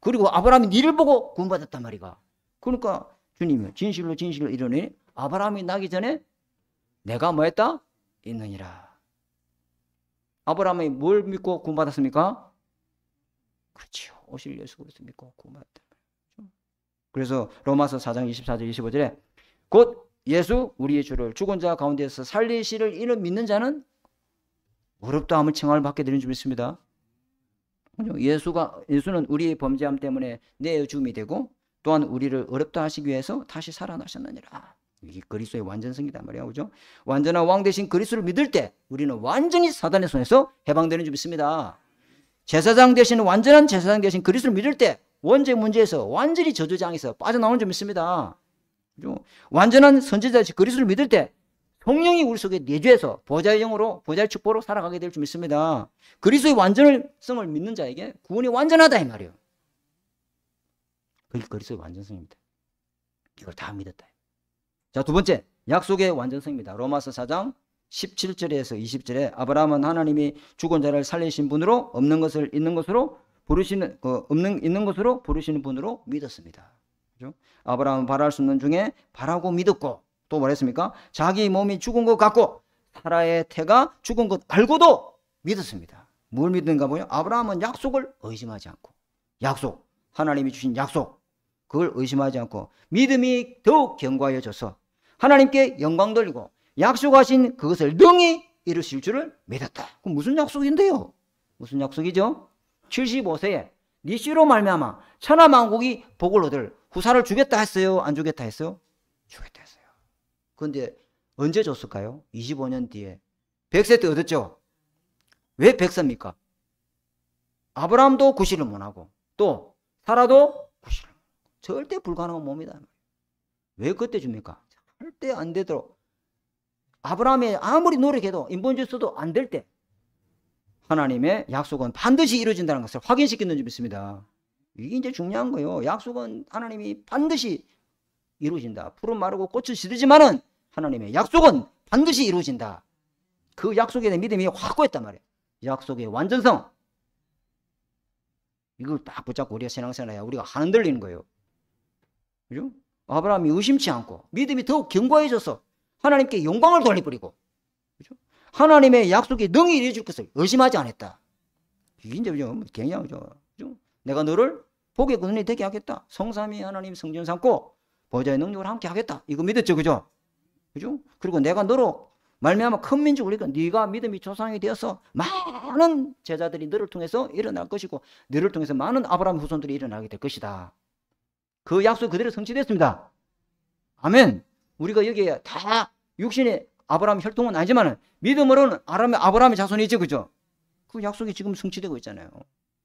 그리고 아브라함이 니를 보고 구원받았단 말이가. 그러니까 주님이 진실로 진실로 이르노니 아브라함이 나기 전에 내가 뭐 했다? 있느니라. 아브라함이 뭘 믿고 구원받았습니까? 그렇죠. 오실 예수 그리스도 믿고 구원받았다. 그래서 로마서 4장 24절 25절에 곧 예수 우리의 주를 죽은 자 가운데서 살리시를 이는 믿는 자는 어렵다함을 칭함을 받게 되는 줄 믿습니다. 예수는 우리의 범죄함 때문에 내어 죽음이 되고 또한 우리를 어렵다 하시기 위해서 다시 살아나셨느니라. 이게 그리스도의 완전성이다 말이야. 그죠? 완전한 왕 대신 그리스도를 믿을 때 우리는 완전히 사단의 손에서 해방되는 줄 믿습니다. 제사장 대신 완전한 제사장 대신 그리스도를 믿을 때 원죄 문제에서 완전히 저주장에서 빠져나오는 줄 믿습니다. 그죠? 완전한 선지자 대신 그리스도를 믿을 때 성령이 우리 속에 내주해서 보좌의 영으로 보좌의 축복으로 살아가게 될 줄 믿습니다. 그리스도의 완전성을 믿는 자에게 구원이 완전하다 이 말이에요. 그게 그리스도의 완전성입니다. 이걸 다 믿었다. 자, 두 번째 약속의 완전성입니다. 로마서 4장 17절에서 20절에 아브라함은 하나님이 죽은 자를 살리신 분으로 없는 것을 있는 것으로 부르시는 있는 것으로 부르시는 분으로 믿었습니다. 그죠? 아브라함은 바랄 수 없는 중에 바라고 믿었고 또 뭐랬습니까? 자기 몸이 죽은 것 같고 사라의 태가 죽은 것 알고도 믿었습니다. 뭘 믿는가 보요? 아브라함은 약속을 의심하지 않고 약속, 하나님이 주신 약속 그걸 의심하지 않고 믿음이 더욱 견고해져서 하나님께 영광 돌리고 약속하신 그것을 능히 이루실 줄을 믿었다. 그럼 무슨 약속인데요? 무슨 약속이죠? 75세에 네 씨로 말미암아 천하만국이 복을 얻을 후사를 주겠다 했어요? 안 주겠다 했어요? 주겠다 했어요. 그런데 언제 줬을까요? 25년 뒤에 100세 때 얻었죠. 왜 100세입니까? 아브라함도 구실을 못하고 또 사라도 구실을 못하고 절대 불가능한 몸이다. 왜 그때 줍니까? 절대 안 되도록 아브라함이 아무리 노력해도 인본주의 써도 안 될 때 하나님의 약속은 반드시 이루어진다는 것을 확인시키는 줄 믿습니다. 이게 이제 중요한 거예요. 약속은 하나님이 반드시 이루어진다. 풀은 마르고 꽃은 시들지만은 하나님의 약속은 반드시 이루어진다. 그 약속에 대한 믿음이 확고했단 말이에요. 약속의 완전성. 이걸 딱 붙잡고 우리가 신앙생활해야 우리가 흔들리는 거예요. 그죠? 아브라함이 의심치 않고 믿음이 더욱 견고해져서 하나님께 영광을 돌려버리고 그죠? 하나님의 약속에 능히 이루어질 것을 의심하지 않았다. 이게 이제 굉장하죠. 내가 너를 복의 근원이 되게 하겠다. 성삼위 하나님 성전 삼고 보좌의 능력을 함께 하겠다. 이거 믿었죠, 그죠? 그죠? 그리고 내가 너로 말미암아 큰 민족을 이끌 네가 믿음이 조상이 되어서 많은 제자들이 너를 통해서 일어날 것이고 너를 통해서 많은 아브라함 후손들이 일어나게 될 것이다. 그 약속 그대로 성취됐습니다. 아멘. 우리가 여기에 다 육신의 아브라함 혈통은 아니지만 믿음으로는 아브라함의 자손이죠, 그죠? 그 약속이 지금 성취되고 있잖아요.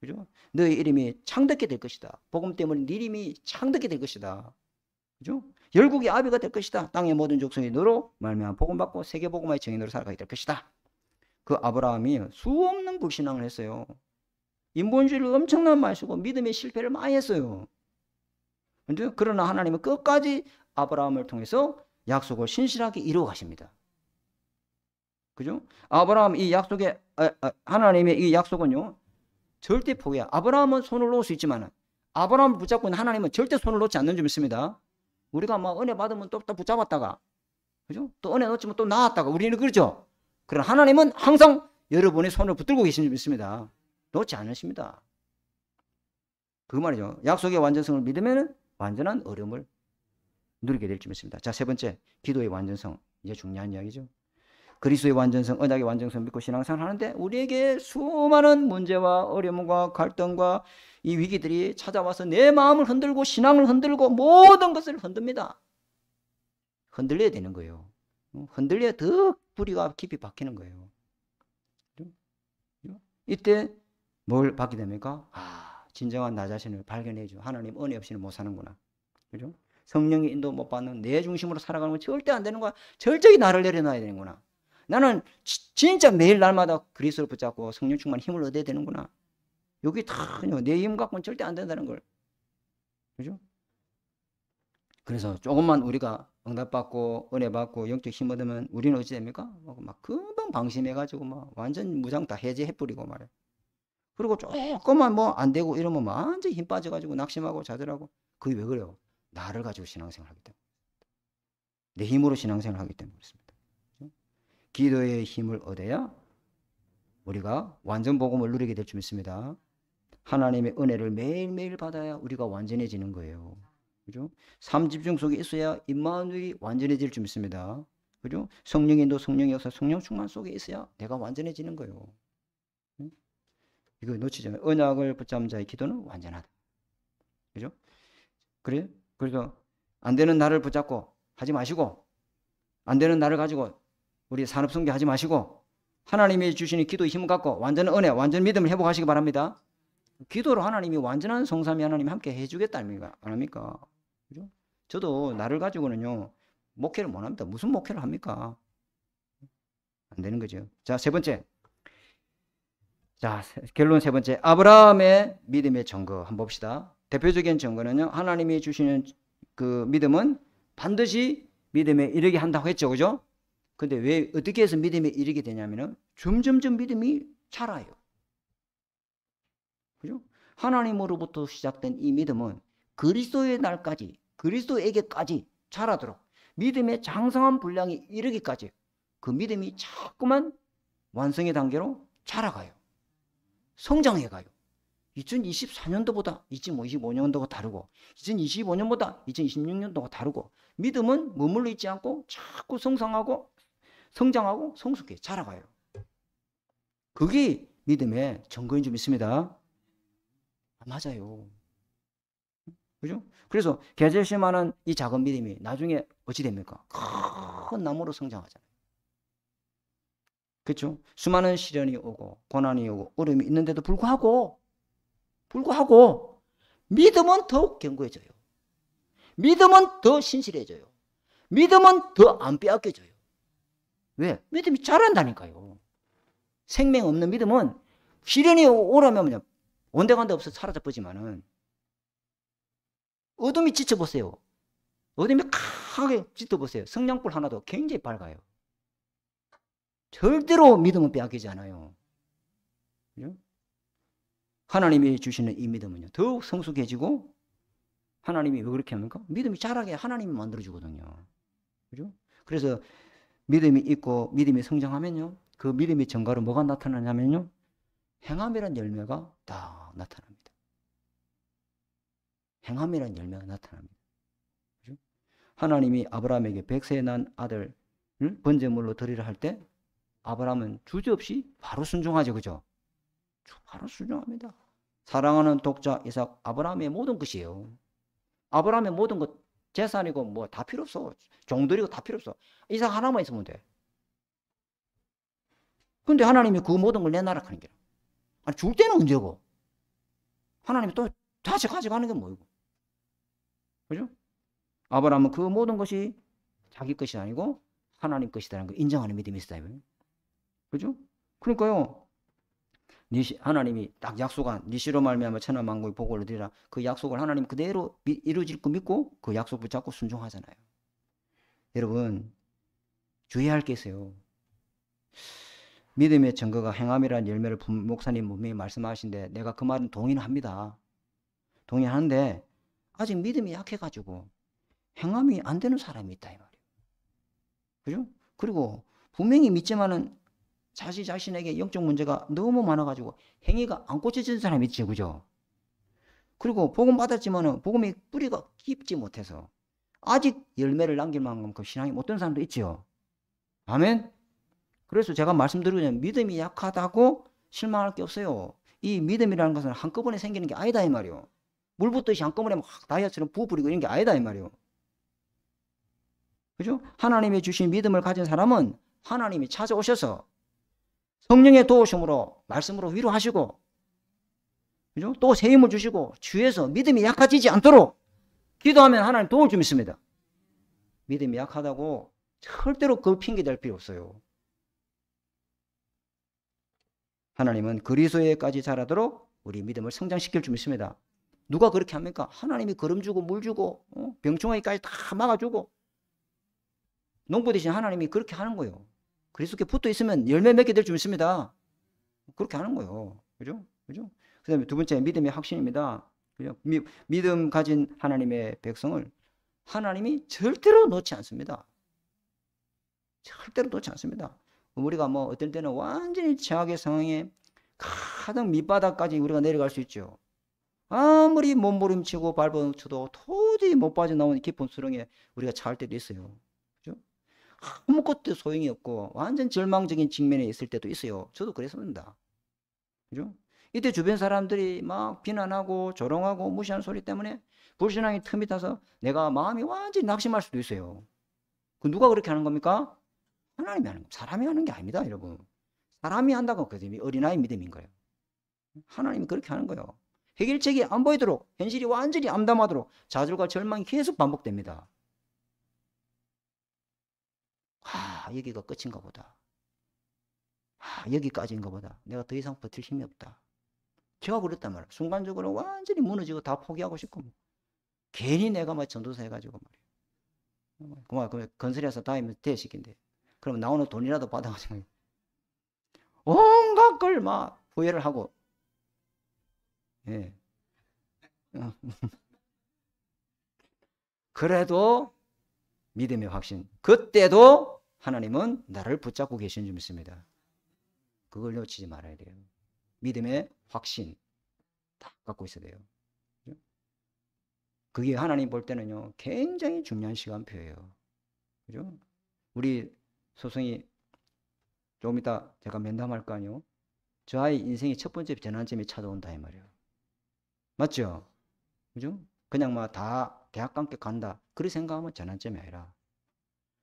그죠? 너의 이름이 창덕게 될 것이다. 복음 때문에 네 이름이 창덕게 될 것이다. 그죠? 열국의 아비가 될 것이다. 땅의 모든 족속이 너로 말미암아 복음 받고 세계 복음화의 증인으로 살아가게 될 것이다. 그 아브라함이 수없는 불신앙을 했어요. 인본주의를 엄청나게 많이 쓰고 믿음의 실패를 많이 했어요. 그러나 하나님은 끝까지 아브라함을 통해서 약속을 신실하게 이루어 가십니다. 그죠? 아브라함 이 약속에 하나님의 이 약속은요 절대 포기야. 아브라함은 손을 놓을 수 있지만 아브라함을 붙잡고 있는 하나님은 절대 손을 놓지 않는 줄 믿습니다. 우리가 막 은혜 받으면 또 붙잡았다가 그죠? 또 은혜 놓치면 또 나왔다가 우리는 그렇죠. 그러나 하나님은 항상 여러분의 손을 붙들고 계신 줄 믿습니다. 놓지 않으십니다. 그 말이죠. 약속의 완전성을 믿으면 완전한 어려움을 누리게 될 줄 믿습니다. 자, 세 번째, 기도의 완전성. 이제 중요한 이야기죠. 그리스도의 완전성, 언약의 완전성을 믿고 신앙생활을 하는데 우리에게 수많은 문제와 어려움과 갈등과 이 위기들이 찾아와서 내 마음을 흔들고 신앙을 흔들고 모든 것을 흔듭니다. 흔들려야 되는 거예요. 흔들려야 더 뿌리가 깊이 박히는 거예요. 이때 뭘 받게 됩니까? 진정한 나 자신을 발견해줘. 하나님 은혜 없이는 못 사는구나. 그죠? 성령의 인도 못 받는 내 중심으로 살아가는 건 절대 안 되는 거야. 철저히 나를 내려놔야 되는구나. 나는 진짜 매일 날마다 그리스도를 붙잡고 성령 충만 힘을 얻어야 되는구나. 여기 다 내 힘 갖고는 절대 안 된다는 걸. 그죠? 그래서 조금만 우리가 응답받고 은혜 받고 영적 힘 얻으면 우리는 어찌 됩니까? 막 금방 방심해가지고 막 완전 무장 다 해제해버리고 말이야. 그리고 조금만 뭐 안 되고 이러면 완전 힘 빠져가지고 낙심하고 좌절하고. 그게 왜 그래요? 나를 가지고 신앙생활 하기 때문에. 내 힘으로 신앙생활 하기 때문에 그렇습니다. 기도의 힘을 얻어야 우리가 완전 복음을 누리게 될 줄 믿습니다. 하나님의 은혜를 매일매일 받아야 우리가 완전해지는 거예요. 그죠? 삼집중 속에 있어야 임마누엘이 완전해질 줄 믿습니다. 그죠? 성령의 인도, 성령의 역사, 성령 충만 속에 있어야 내가 완전해지는 거예요. 이거 놓치지 마요. 언약을 붙잡은 자의 기도는 완전하다. 그죠? 그래? 그래서 안 되는 나를 붙잡고 하지 마시고, 안 되는 나를 가지고 우리 산업성교 하지 마시고, 하나님이 주시는 기도의 힘을 갖고 완전 은혜, 완전 믿음을 회복하시기 바랍니다. 기도로 하나님이 완전한 성삼위 하나님이 함께 해주겠다 안 합니까? 그죠? 저도 나를 가지고는요 목회를 못 합니다. 무슨 목회를 합니까? 안 되는 거죠. 자, 세 번째. 자, 결론 세 번째. 아브라함의 믿음의 증거 한번 봅시다. 대표적인 증거는요, 하나님이 주시는 그 믿음은 반드시 믿음에 이르게 한다고 했죠. 그죠? 근데 왜 어떻게 해서 믿음에 이르게 되냐면은 점점점 믿음이 자라요. 그죠? 하나님으로부터 시작된 이 믿음은 그리스도의 날까지, 그리스도에게까지 자라도록 믿음의 장성한 분량이 이르기까지 그 믿음이 자꾸만 완성의 단계로 자라가요. 성장해가요. 2024년도보다 2025년도가 다르고 2025년보다 2026년도가 다르고 믿음은 머물러 있지 않고 자꾸 성장하고 성숙해 자라가요. 그게 믿음의 증거인 줄 믿습니다. 맞아요. 그죠? 그래서 계절심하는 이 작은 믿음이 나중에 어찌 됩니까? 큰 나무로 성장하잖아요. 그렇죠? 수많은 시련이 오고 고난이 오고 어려움이 있는데도 불구하고 믿음은 더욱 견고해져요. 믿음은 더 신실해져요. 믿음은 더 안 빼앗겨져요. 왜? 믿음이 자란다니까요. 생명 없는 믿음은 시련이 오라면 온데간데 없어 사라져버지만은 어둠이 지쳐보세요. 어둠이 강하게 짙어보세요. 성냥불 하나도 굉장히 밝아요. 절대로 믿음은 빼앗기지 않아요. 그죠? 하나님이 주시는 이 믿음은요 더욱 성숙해지고, 하나님이 왜 그렇게 합니까? 믿음이 자라게 하나님이 만들어주거든요. 그죠? 그래서 믿음이 있고 믿음이 성장하면요 그 믿음의 증거로 뭐가 나타나냐면요 행함이란 열매가 딱 나타납니다. 행함이란 열매가 나타납니다. 그죠? 하나님이 아브라함에게 100세에 난 아들을 번제물로 드리라 할 때 아브라함은 주저없이 바로 순종하죠. 그죠? 바로 순종합니다. 사랑하는 독자 이삭, 아브라함의 모든 것이에요. 아브라함의 모든 것, 재산이고 뭐 다 필요 없어. 종들이고 다 필요 없어. 이삭 하나만 있으면 돼. 근데 하나님이 그 모든 걸 내놔라 하는 게, 아니 줄 때는 언제고? 하나님이 또 다시 가져가는 게 뭐이고? 그죠? 아브라함은 그 모든 것이 자기 것이 아니고 하나님 것이라는 걸 인정하는 믿음이 있어요. 그죠? 그러니까요. 하나님이 딱 약속한 니시로 말미암아 천하 만국의 복을 얻으리라, 그 약속을 하나님 그대로 이루어질 거 믿고 그 약속 붙잡고 순종하잖아요. 여러분 주의해야 할 게 있어요. 믿음의 증거가 행함이라는 열매를 목사님 분명히 말씀하신데 내가 그 말은 동의합니다. 동의하는데 아직 믿음이 약해가지고 행함이 안 되는 사람이 있다 이 말이에요. 그죠? 그리고 분명히 믿지만은 자신에게 영적 문제가 너무 많아가지고 행위가 안 고쳐지는 사람이 있죠. 그죠? 그리고 복음 받았지만은 복음의 뿌리가 깊지 못해서 아직 열매를 남길 만큼 신앙이 못 된 사람도 있죠. 아멘? 그래서 제가 말씀드리면 믿음이 약하다고 실망할 게 없어요. 이 믿음이라는 것은 한꺼번에 생기는 게 아니다 이 말이에요. 물 붓듯이 한꺼번에 막 다이아처럼 부어버리고 이런 게 아니다 이 말이에요. 그죠? 하나님이 주신 믿음을 가진 사람은 하나님이 찾아오셔서 성령의 도우심으로 말씀으로 위로하시고, 그죠? 또 새 힘을 주시고 주에서 믿음이 약해지지 않도록 기도하면 하나님 도울 줄 믿습니다. 믿음이 약하다고 절대로 그걸 핑계댈 필요 없어요. 하나님은 그리스도에까지 자라도록 우리 믿음을 성장시킬 줄 믿습니다. 누가 그렇게 합니까? 하나님이 거름 주고 물 주고 병충해까지 다 막아주고 농부 대신 하나님이 그렇게 하는 거예요. 그리스도께 붙어 있으면 열매 맺게 될 줄 믿습니다. 그렇게 하는 거예요. 그죠? 그죠? 그 다음에 두 번째, 믿음의 확신입니다. 그죠? 믿음 가진 하나님의 백성을 하나님이 절대로 놓지 않습니다. 절대로 놓지 않습니다. 우리가 뭐 어떨 때는 완전히 최악의 상황에 가장 밑바닥까지 우리가 내려갈 수 있죠. 아무리 몸부림치고 발버둥쳐도 도저히 못 빠져나오는 깊은 수렁에 우리가 처할 때도 있어요. 그죠? 아무것도 소용이 없고 완전 절망적인 직면에 있을 때도 있어요. 저도 그랬습니다. 그죠? 이때 주변 사람들이 막 비난하고 조롱하고 무시하는 소리 때문에 불신앙이 틈이 타서 내가 마음이 완전히 낙심할 수도 있어요. 그 누가 그렇게 하는 겁니까? 하나님이 하는 겁니다. 사람이 하는 게 아닙니다, 여러분. 사람이 한다고 그 어린아이 믿음인 거예요. 하나님이 그렇게 하는 거예요. 해결책이 안 보이도록, 현실이 완전히 암담하도록 좌절과 절망이 계속 반복됩니다. 여기가 끝인가 보다. 여기까지인가 보다. 내가 더 이상 버틸 힘이 없다. 제가 그랬단 말이에요. 순간적으로 완전히 무너지고 다 포기하고 싶고 괜히 내가 막 전도사 해가지고 말이에요. 그만 건설해서 다니면 대시킨대. 그러면 나오는 돈이라도 받아가지고 온갖 걸 막 후회를 하고, 예. 그래도 믿음의 확신. 그때도 하나님은 나를 붙잡고 계신 줄 믿습니다. 그걸 놓치지 말아야 돼요. 믿음의 확신 딱 갖고 있어야 돼요. 그게 하나님 볼 때는요 굉장히 중요한 시간표예요. 그죠? 우리 소성이 조금 이따 제가 면담할 거 아니요. 저 아이 인생의 첫 번째 전환점이 찾아온다 이 말이에요. 맞죠? 그죠? 그냥 막 다 대학 함께 간다 그렇게 생각하면 전환점이 아니라,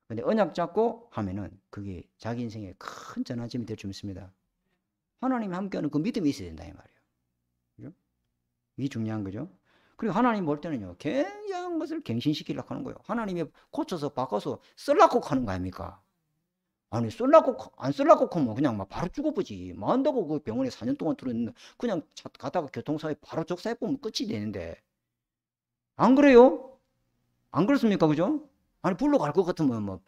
근데 언약 잡고 하면은 그게 자기 인생의 큰 전환점이 될 줄 믿습니다. 하나님이 함께하는 그 믿음이 있어야 된다 이 말이에요. 그죠? 이게 중요한 거죠. 그리고 하나님 볼 때는요 굉장한 것을 갱신시키려고 하는 거예요. 하나님이 고쳐서 바꿔서 썰라고 하는 거 아닙니까? 아니 안 썰라고 하면 그냥 막 바로 죽어보지. 뭐 한다고 그 병원에 4년 동안 들어있는데 그냥 가다가 교통사고에 바로 적사해보면 끝이 되는데, 안 그래요? 안 그렇습니까? 그죠? 아니 불로 갈 것 같으면 뭐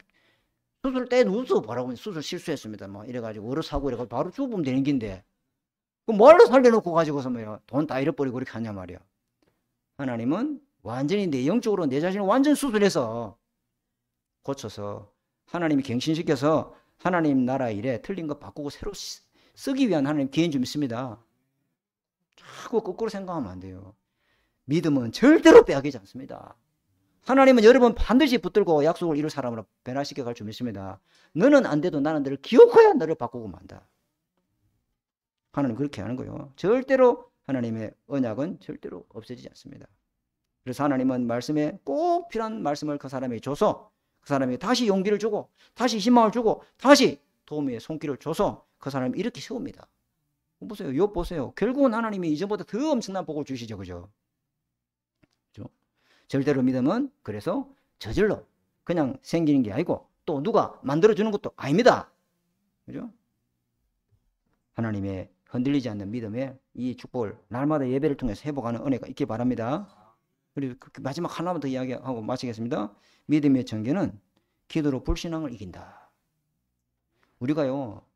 수술 때 누워서 바라고 수술 실수했습니다 뭐 이래가지고 어려사고 이래가지고 바로 죽어보면 되는 긴데 그 뭘로 살려놓고 가지고서 뭐 돈 다 잃어버리고 그렇게 하냐 말이야. 하나님은 완전히 내 영적으로 내 자신을 완전 수술해서 고쳐서 하나님이 갱신시켜서 하나님 나라 일에 틀린 거 바꾸고 새로 쓰기 위한 하나님 기회인 줄 믿습니다. 자꾸 거꾸로 생각하면 안 돼요. 믿음은 절대로 빼앗기지 않습니다. 하나님은 여러분 반드시 붙들고 약속을 이룰 사람으로 변화시켜 갈 줄 믿습니다. 너는 안 돼도 나는 너를 기억해야 너를 바꾸고 만다. 하나님 그렇게 하는 거예요. 절대로 하나님의 언약은 절대로 없어지지 않습니다. 그래서 하나님은 말씀에 꼭 필요한 말씀을 그 사람에게 줘서 그 사람에게 다시 용기를 주고 다시 희망을 주고 다시 도움의 손길을 줘서 그 사람을 이렇게 세웁니다. 보세요. 욥 보세요. 결국은 하나님이 이전보다 더 엄청난 복을 주시죠. 그죠? 절대로 믿음은 그래서 저절로 그냥 생기는 게 아니고 또 누가 만들어주는 것도 아닙니다. 그죠? 하나님의 흔들리지 않는 믿음의 이 축복을 날마다 예배를 통해서 회복하는 은혜가 있기 바랍니다. 그리고 마지막 하나만 더 이야기하고 마치겠습니다. 믿음의 전개는 기도로 불신앙을 이긴다. 우리가요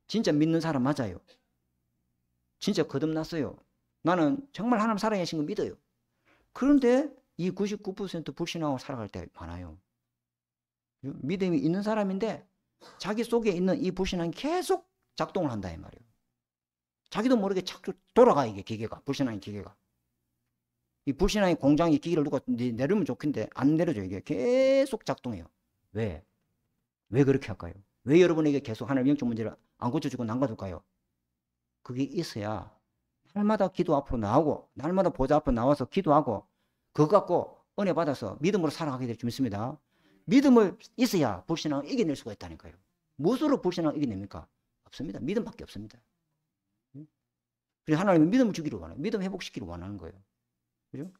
진짜 믿는 사람 맞아요. 진짜 거듭났어요. 나는 정말 하나님 살아계신 거 믿어요. 그런데 이 99% 불신앙으로 살아갈 때 많아요. 믿음이 있는 사람인데 자기 속에 있는 이 불신앙이 계속 작동을 한다 이 말이에요. 자기도 모르게 자꾸 돌아가 이게 기계가, 불신앙의 기계가. 이 불신앙의 공장이 기계를 누가 내리면 좋겠는데 안 내려줘. 이게 계속 작동해요. 왜? 왜 그렇게 할까요? 왜 여러분에게 계속 하나님 영적 문제를 안 고쳐주고 남겨둘까요? 그게 있어야 날마다 기도 앞으로 나오고 날마다 보좌 앞으로 나와서 기도하고 그거 갖고 은혜 받아서 믿음으로 살아가게 될 줄 믿습니다. 믿음을 있어야 불신앙을 이겨낼 수가 있다니까요. 무엇으로 불신앙을 이겨냅니까? 없습니다. 믿음밖에 없습니다. 그래서 하나님은 믿음을 주기를 원해요. 믿음 회복시키기를 원하는 거예요. 그죠?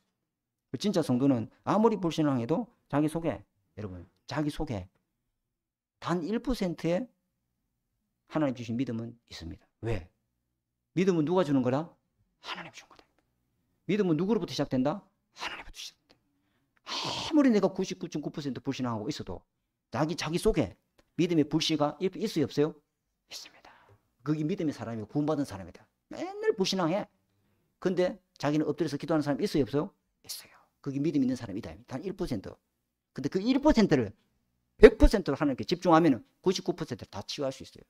진짜 성도는 아무리 불신앙해도 자기 속에, 여러분, 자기 속에 단 1%의 하나님 주신 믿음은 있습니다. 왜? 믿음은 누가 주는 거라? 하나님 주는 거다. 믿음은 누구로부터 시작된다? 하나님부터 시작된다. 아무리 내가 99.9% 불신하고 있어도 자기 속에 믿음의 불씨가 있어요, 없어요? 있습니다. 그게 믿음의 사람이고 구원받은 사람이다. 맨날 불신앙해. 근데 자기는 엎드려서 기도하는 사람이 있어요, 없어요? 있어요. 그게 믿음 있는 사람이다. 단 1%. 근데 그 1%를 100%로 하나님께 집중하면 99%를 다 치유할 수 있어요.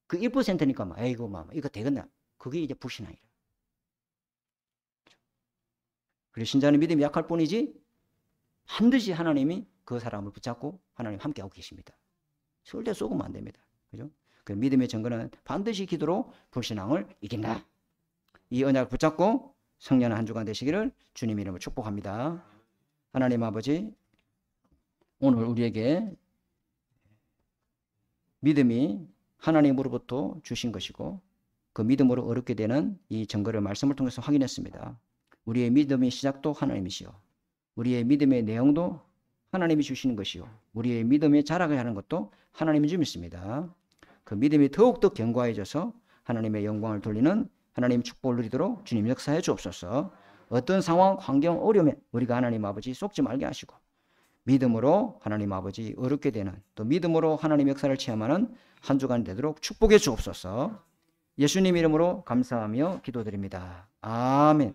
그 1%니까 막 에이고 막 이거 되겠나? 그게 이제 불신앙이라. 그래 신자는 믿음이 약할 뿐이지 반드시 하나님이 그 사람을 붙잡고 하나님 함께하고 계십니다. 절대 쏘으면 안 됩니다. 그죠? 그 믿음의 증거는 반드시 기도로 불신앙을 이긴다. 이 언약을 붙잡고 성령의 한 주간 되시기를 주님 이름으로 축복합니다. 하나님 아버지, 오늘 우리에게 믿음이 하나님으로부터 주신 것이고 그 믿음으로 어렵게 되는 이 증거를 말씀을 통해서 확인했습니다. 우리의 믿음의 시작도 하나님이시요, 우리의 믿음의 내용도 하나님이 주시는 것이요, 우리의 믿음의 자라게 하는 것도 하나님이 주십니다. 그 믿음이 더욱더 견고해져서 하나님의 영광을 돌리는 하나님 축복을 누리도록 주님 역사해 주옵소서. 어떤 상황, 환경, 어려움에 우리가 하나님 아버지 속지 말게 하시고 믿음으로 하나님 아버지 어렵게 되는, 또 믿음으로 하나님 역사를 체험하는 한 주간 되도록 축복해 주옵소서. 예수님 이름으로 감사하며 기도드립니다. 아멘.